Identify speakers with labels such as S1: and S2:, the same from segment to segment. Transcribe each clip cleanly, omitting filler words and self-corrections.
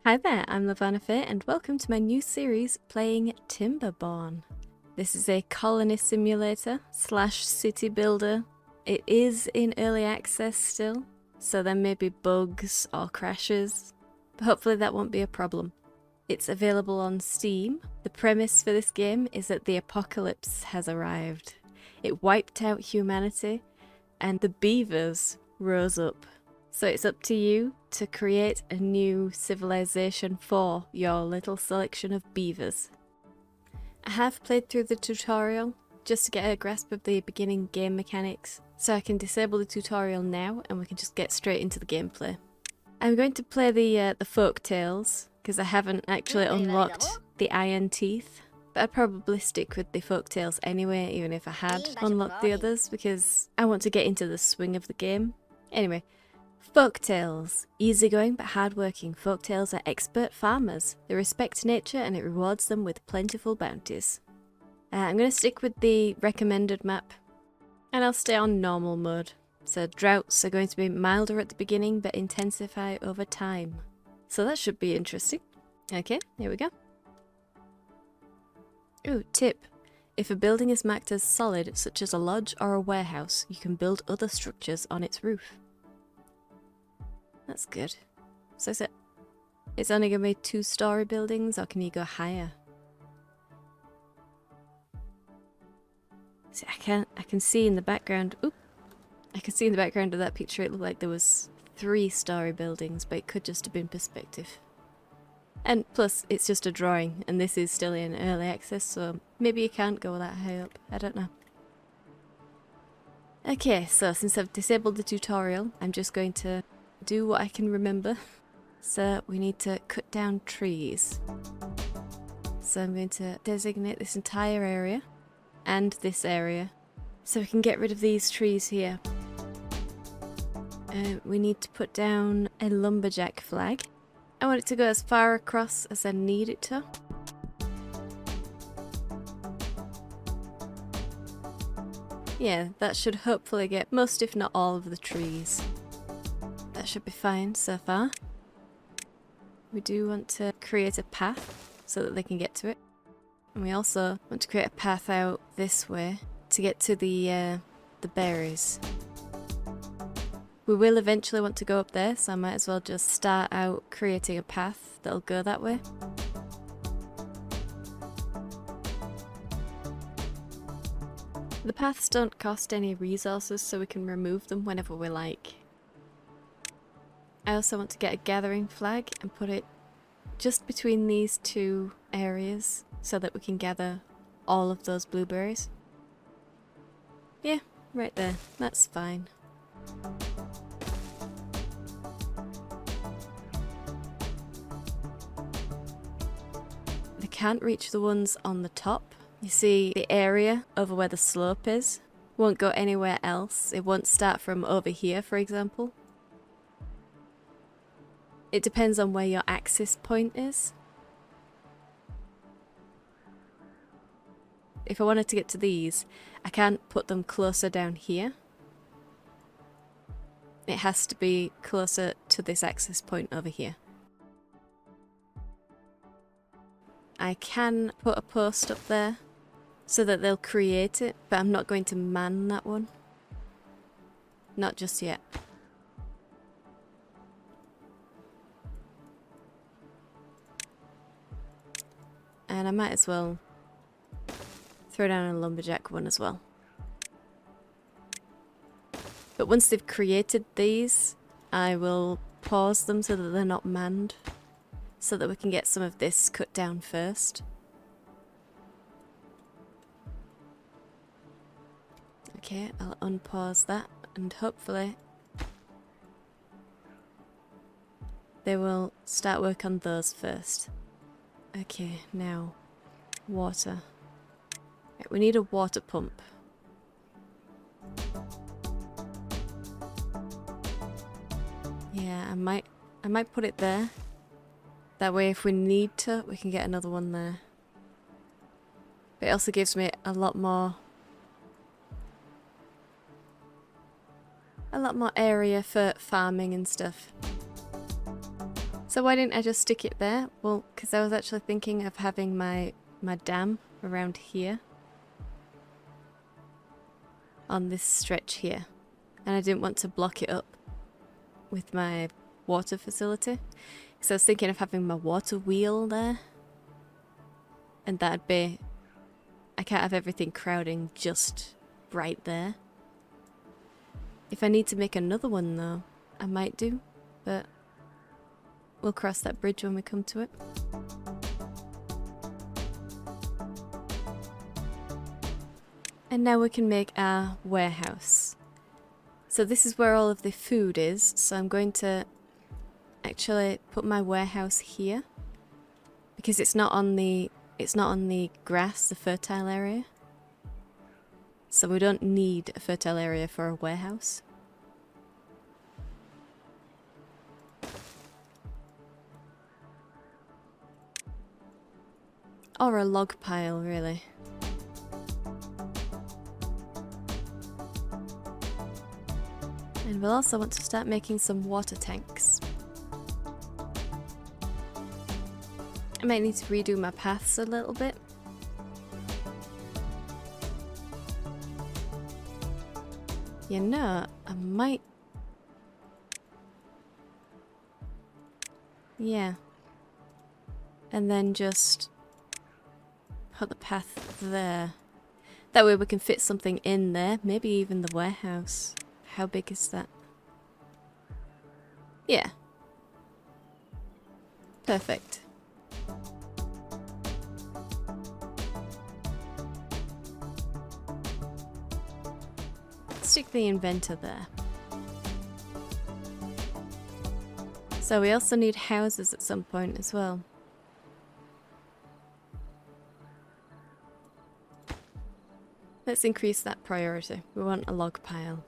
S1: Hi there, I'm Lavana Faye and welcome to my new series playing Timberborn. This is a colony simulator slash city builder. It is in early access still, so there may be bugs or crashes, but hopefully that won't be a problem. It's available on Steam. The premise for this game is that the apocalypse has arrived. It wiped out humanity and the Beavers rose up. So it's up to you to create a new civilization for your little selection of beavers. I have played through the tutorial just to get a grasp of the beginning game mechanics, so I can disable the tutorial now and we can just get straight into the gameplay. I'm going to play the folk tales because I haven't actually unlocked the iron teeth, but I'd probably stick with the folk tales anyway, even if I had unlocked the others, because I want to get into the swing of the game. Anyway. Folktales. Easygoing but hardworking, folktales are expert farmers. They respect nature and it rewards them with plentiful bounties. I'm going to stick with the recommended map and I'll stay on normal mode. So droughts are going to be milder at the beginning but intensify over time. So that should be interesting. Okay, here we go. Ooh, tip. If a building is marked as solid, such as a lodge or a warehouse, you can build other structures on its roof. That's good. So is it's only going to be 2-story buildings, or can you go higher? See, I can see in the background. Oop! I can see in the background of that picture. It looked like there was 3-story buildings, but it could just have been perspective. And plus, it's just a drawing, and this is still in early access, so maybe you can't go that high up. I don't know. Okay, so since I've disabled the tutorial, I'm just going to do what I can remember. So we need to cut down trees. So I'm going to designate this entire area and this area so we can get rid of these trees here. We need to put down a lumberjack flag. I want it to go as far across as I need it to. Yeah, that should hopefully get most if not all of the trees. That should be fine so far. We do want to create a path so that they can get to it. And we also want to create a path out this way to get to the berries. We will eventually want to go up there, so I might as well just start out creating a path that'll go that way. The paths don't cost any resources, so we can remove them whenever we like. I also want to get a gathering flag and put it just between these two areas so that we can gather all of those blueberries. Yeah, right there. That's fine. They can't reach the ones on the top. You see, the area over where the slope is won't go anywhere else. It won't start from over here, for example. It depends on where your axis point is. If I wanted to get to these, I can't put them closer down here. It has to be closer to this axis point over here. I can put a post up there so that they'll create it, but I'm not going to man that one. Not just yet. And I might as well throw down a lumberjack one as well. But once they've created these, I will pause them so that they're not manned, so that we can get some of this cut down first. Okay, I'll unpause that and hopefully they will start work on those first. Okay, now water. Right, we need a water pump. Yeah, I might put it there. That way if we need to, we can get another one there. But it also gives me a lot more area for farming and stuff. So why didn't I just stick it there? Well, because I was actually thinking of having my dam around here. On this stretch here. And I didn't want to block it up with my water facility. So I was thinking of having my water wheel there. And that'd be... I can't have everything crowding just right there. If I need to make another one though, I might do. But we'll cross that bridge when we come to it. And now we can make our warehouse. So this is where all of the food is. So I'm going to actually put my warehouse here. Because it's not on the grass, the fertile area. So we don't need a fertile area for a warehouse. Or a log pile, really. And we'll also want to start making some water tanks. I might need to redo my paths a little bit. You know, I might... Yeah. And then just put the path there. That way we can fit something in there, maybe even the warehouse. How big is that? Yeah. Perfect. Stick the inventor there. So we also need houses at some point as well. Let's increase that priority. We want a log pile.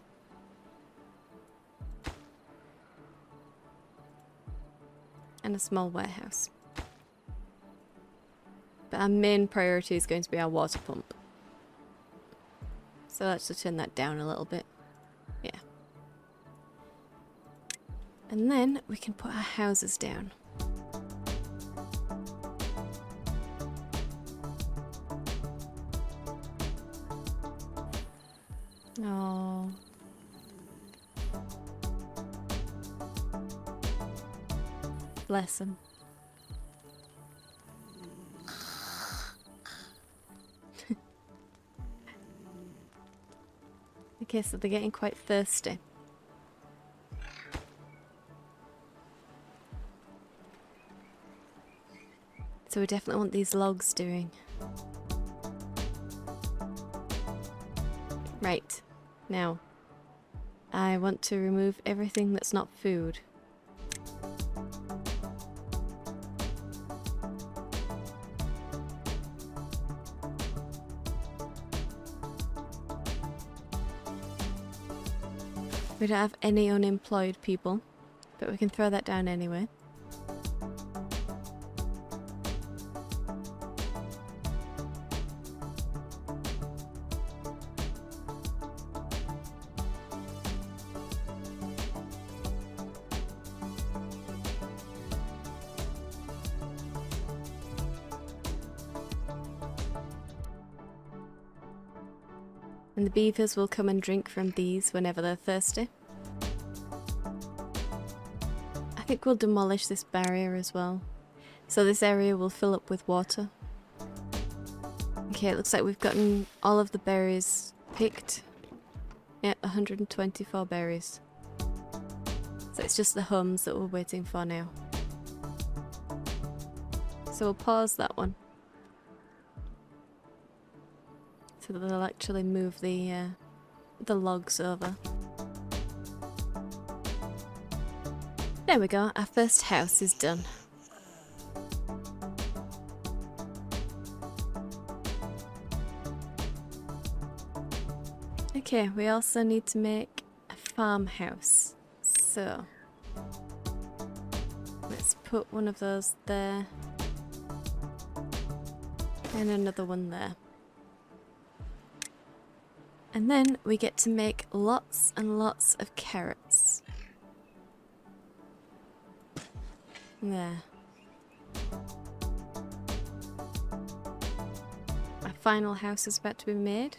S1: And a small warehouse. But our main priority is going to be our water pump. So let's just turn that down a little bit. Yeah. And then we can put our houses down. Oh. Bless them. Okay, so they're getting quite thirsty. So we definitely want these logs doing. Right. Now, I want to remove everything that's not food. We don't have any unemployed people, but we can throw that down anyway. And the beavers will come and drink from these whenever they're thirsty. I think we'll demolish this barrier as well. So this area will fill up with water. Okay, it looks like we've gotten all of the berries picked. Yeah, 124 berries. So it's just the hums that we're waiting for now. So we'll pause that one. So that they'll actually move the logs over. There we go, our first house is done. Okay, we also need to make a farmhouse. So let's put one of those there. And another one there. And then we get to make lots and lots of carrots. There. Our final house is about to be made.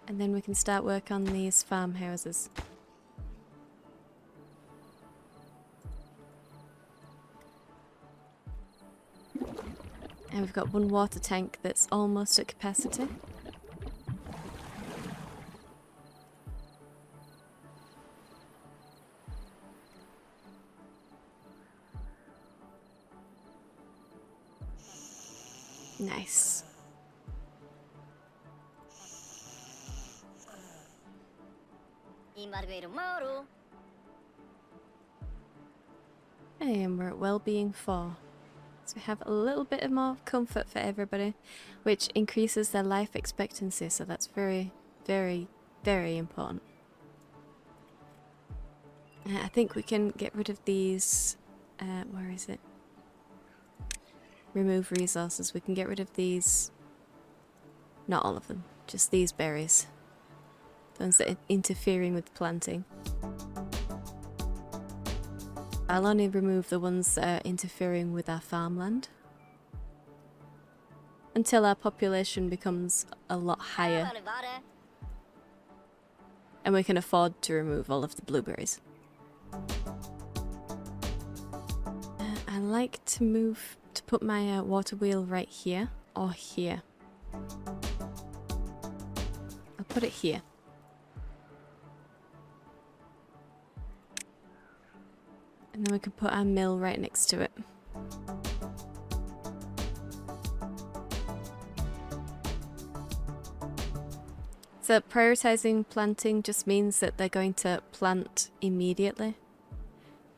S1: And then we can start work on these farmhouses. And we've got one water tank that's almost at capacity. Nice. And we're at well-being 4. So we have a little bit of more comfort for everybody, which increases their life expectancy, so that's very, very, very important. I think we can get rid of these, where is it? Remove resources. We can get rid of these, not all of them, just these berries. The ones that are interfering with planting. I'll only remove the ones that are interfering with our farmland until our population becomes a lot higher and we can afford to remove all of the blueberries. I like to put my water wheel right here or here. I'll put it here. And then we can put our mill right next to it. So prioritizing planting just means that they're going to plant immediately.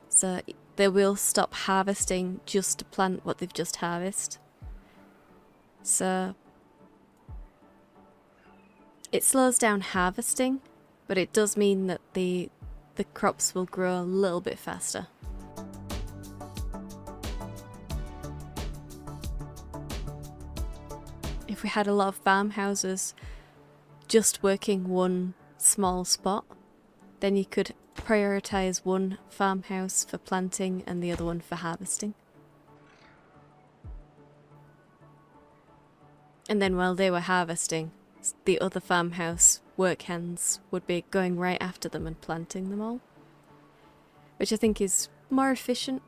S1: So they will stop harvesting just to plant what they've just harvested. So it slows down harvesting, but it does mean that the crops will grow a little bit faster. If we had a lot of farmhouses just working one small spot, then you could prioritize one farmhouse for planting and the other one for harvesting. And then while they were harvesting, the other farmhouse work hands would be going right after them and planting them all, which I think is more efficient.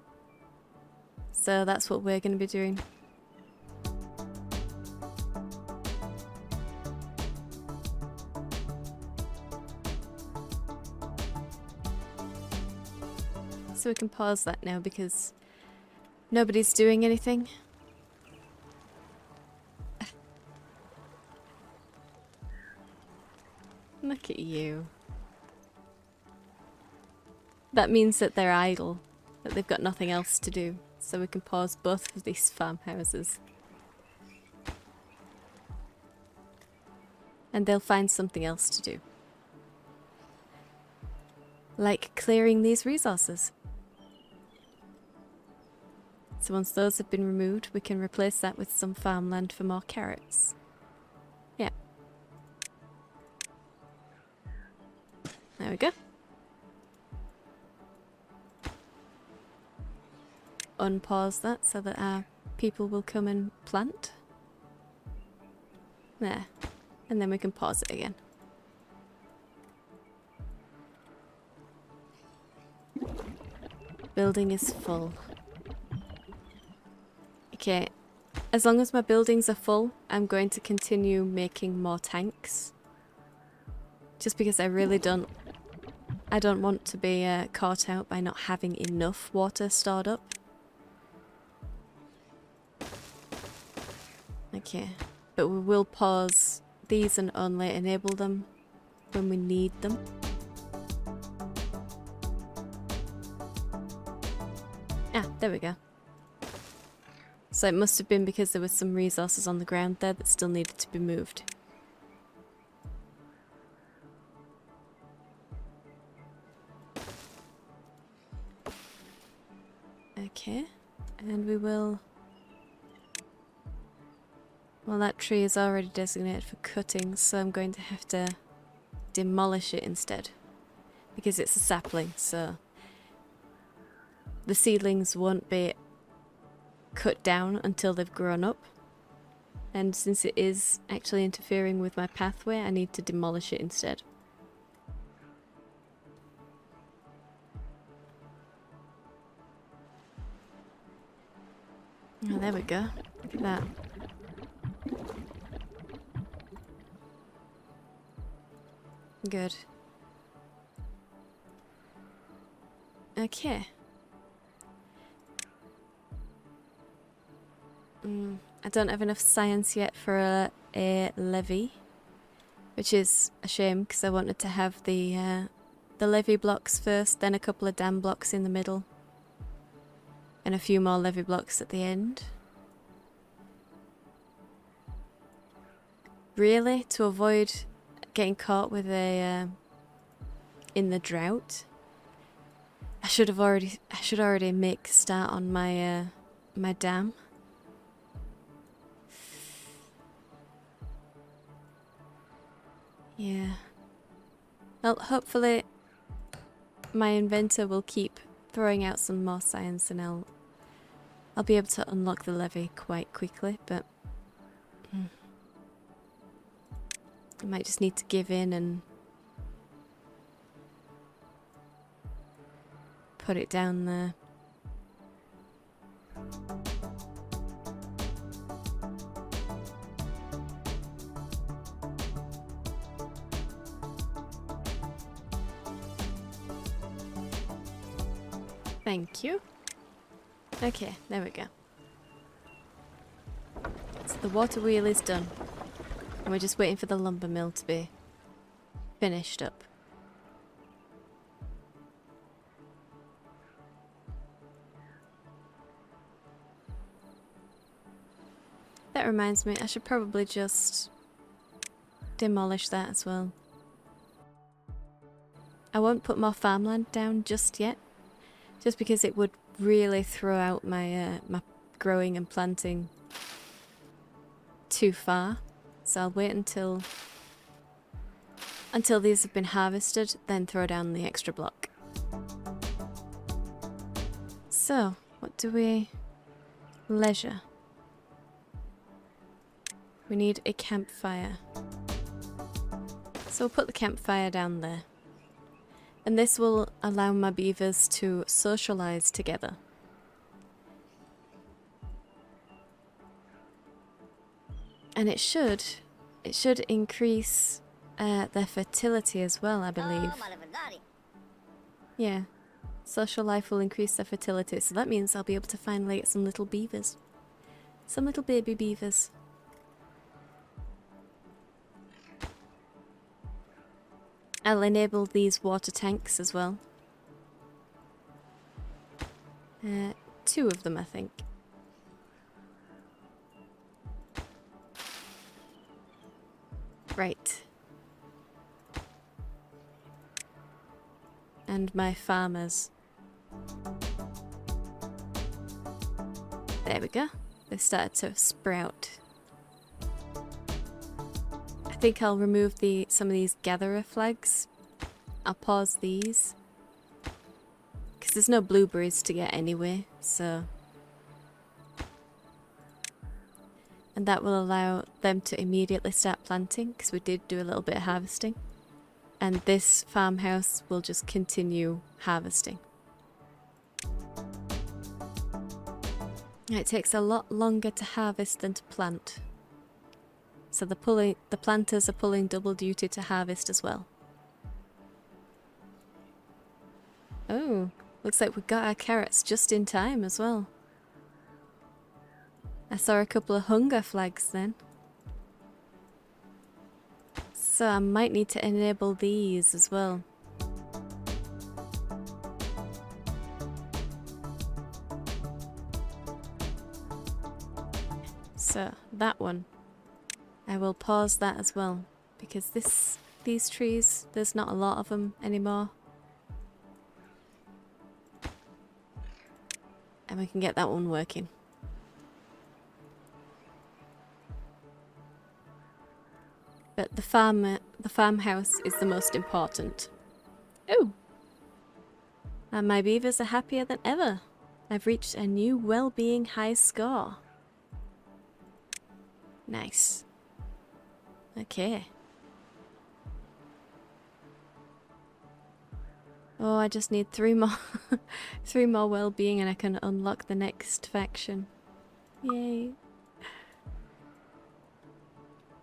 S1: So that's what we're going to be doing. So we can pause that now because nobody's doing anything. Look at you. That means that they're idle, that they've got nothing else to do. So we can pause both of these farmhouses. And they'll find something else to do. Like clearing these resources. So once those have been removed, we can replace that with some farmland for more carrots. Yeah. There we go. Unpause that so that our people will come and plant. There. And then we can pause it again. Building is full. Okay, as long as my buildings are full, I'm going to continue making more tanks. Just because I really don't want to be caught out by not having enough water stored up. Okay, but we will pause these and only enable them when we need them. Ah, there we go. So it must have been because there were some resources on the ground there that still needed to be moved. Okay, and we will... Well, that tree is already designated for cutting, so I'm going to have to demolish it instead. Because it's a sapling, so the seedlings won't be cut down until they've grown up. And since it is actually interfering with my pathway, I need to demolish it instead. Oh, there we go. Look at that. Good. Okay. I don't have enough science yet for a levee, which is a shame because I wanted to have the levee blocks first, then a couple of dam blocks in the middle, and a few more levee blocks at the end. Really, to avoid getting caught with a in the drought, I should already make a start on my my dam. Yeah. Well, hopefully my inventor will keep throwing out some more science and I'll be able to unlock the levee quite quickly, but I might just need to give in and put it down there. Thank you. Okay, there we go. So the water wheel is done. And we're just waiting for the lumber mill to be finished up. That reminds me, I should probably just demolish that as well. I won't put more farmland down just yet, just because it would really throw out my my growing and planting too far. So I'll wait until these have been harvested, then throw down the extra block. So, what do we... leisure. We need a campfire. So we'll put the campfire down there. And this will allow my beavers to socialise together. And it should increase their fertility as well, I believe. Yeah, social life will increase their fertility, so that means I'll be able to finally get some little beavers. Some little baby beavers. I'll enable these water tanks as well. 2 of them, I think. Right. And my farmers. There we go. They've started to sprout. I think I'll remove some of these gatherer flags. I'll pause these. Because there's no blueberries to get anyway, so... And that will allow them to immediately start planting, because we did do a little bit of harvesting. And this farmhouse will just continue harvesting. It takes a lot longer to harvest than to plant. So the planters are pulling double duty to harvest as well. Oh, looks like we got our carrots just in time as well. I saw a couple of hunger flags then. So I might need to enable these as well. So that one, I will pause that as well, because these trees, there's not a lot of them anymore. And we can get that one working. But the farmhouse is the most important. Oh! And my beavers are happier than ever. I've reached a new well-being high score. Nice. Okay. Oh, I just need 3 more 3 more well-being and I can unlock the next faction. Yay.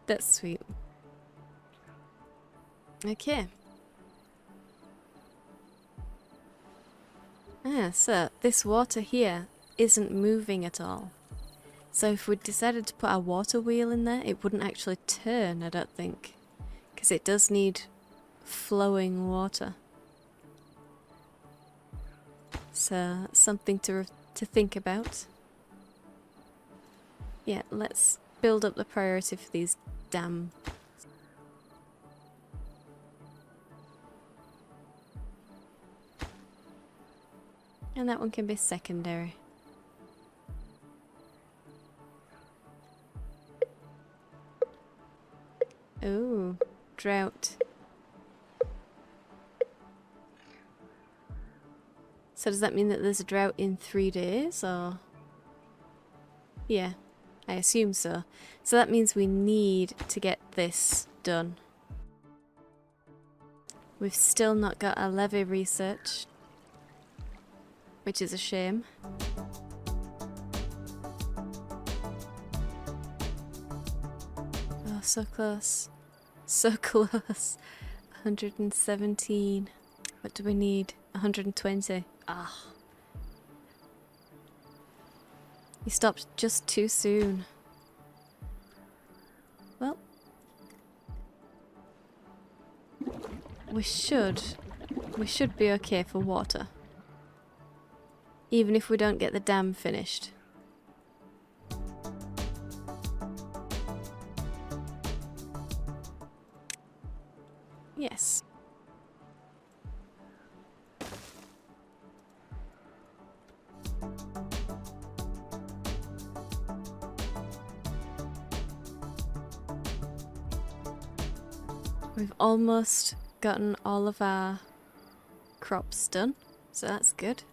S1: That's sweet. Okay. So this water here isn't moving at all. So if we decided to put our water wheel in there, it wouldn't actually turn, I don't think. Because it does need flowing water. So something to think about. Yeah, let's build up the priority for these dams. And that one can be secondary. Ooh, drought. So does that mean that there's a drought in 3 days, or? Yeah, I assume so. So that means we need to get this done. We've still not got our levy research, which is a shame. Oh, so close. So close. 117. What do we need? 120. Ah. You stopped just too soon. Well. We should be okay for water. Even if we don't get the dam finished. Yes. We've almost gotten all of our crops done, so that's good.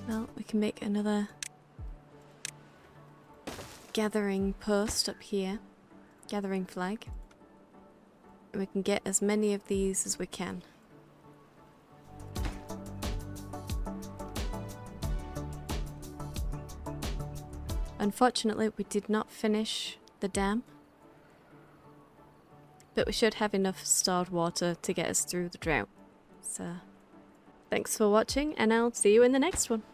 S1: Well, we can make another gathering post up here, gathering flag. And we can get as many of these as we can. Unfortunately, we did not finish the dam, but we should have enough stored water to get us through the drought. So, thanks for watching, and I'll see you in the next one.